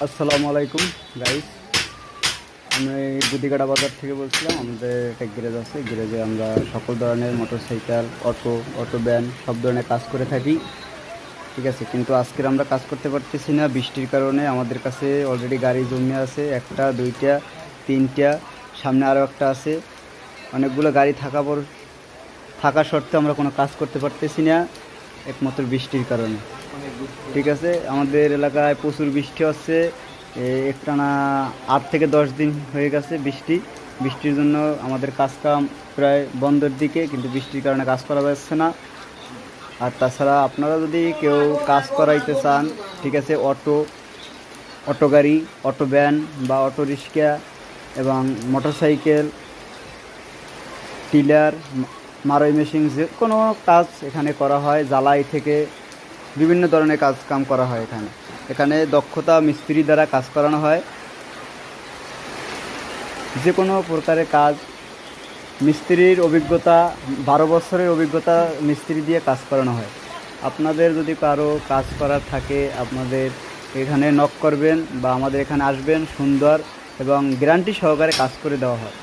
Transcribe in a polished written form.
আসসালামু আলাইকুম গাইস। আমি গুদিগাড়া বাজার থেকে বলছিলাম। আমাদের একটা গ্যারেজ আছে, গ্যারেজে আমরা সকল ধরনের মোটরসাইকেল, অটো ভ্যান সব ধরনের কাজ করে থাকি। ঠিক আছে, কিন্তু আজকের আমরা কাজ করতে পারতেছি না বৃষ্টির কারণে। আমাদের কাছে অলরেডি গাড়ি জমে আছে, একটা দুইটা তিনটা, সামনে আরও একটা আছে। অনেকগুলো গাড়ি থাকা সত্ত্বেও আমরা কোনো কাজ করতে পারতেছি না, একমাত্র বৃষ্টির কারণে। ঠিক আছে, আমাদের এলাকায় প্রচুর বৃষ্টি হচ্ছে। একটানা 8 থেকে 10 দিন হয়ে গেছে বৃষ্টির জন্য আমাদের কাজকাম প্রায় বন্ধের দিকে, কিন্তু বৃষ্টির কারণে কাজ করা যাচ্ছে না। আর তাছাড়া আপনারা যদি কেউ কাজ করাইতে চান, ঠিক আছে, অটো গাড়ি, অটো ভ্যান বা অটো রিক্সা এবং মোটরসাইকেল, টিলার, মারই মেশিন, যে কোনো কাজ এখানে করা হয়। জ্বালাই থেকে বিভিন্ন ধরনের কাজ কাম করা হয় এখানে দক্ষতা মিস্ত্রি দ্বারা কাজ করানো হয়। যে কোনো প্রকারের কাজ, মিস্ত্রির অভিজ্ঞতা 12 বছরের অভিজ্ঞতা মিস্ত্রি দিয়ে কাজ করানো হয়। আপনাদের যদি কারো কাজ করার থাকে, আপনাদের এখানে নক করবেন বা আমাদের এখানে আসবেন, সুন্দর এবং গ্যারান্টি সহকারে কাজ করে দেওয়া হয়।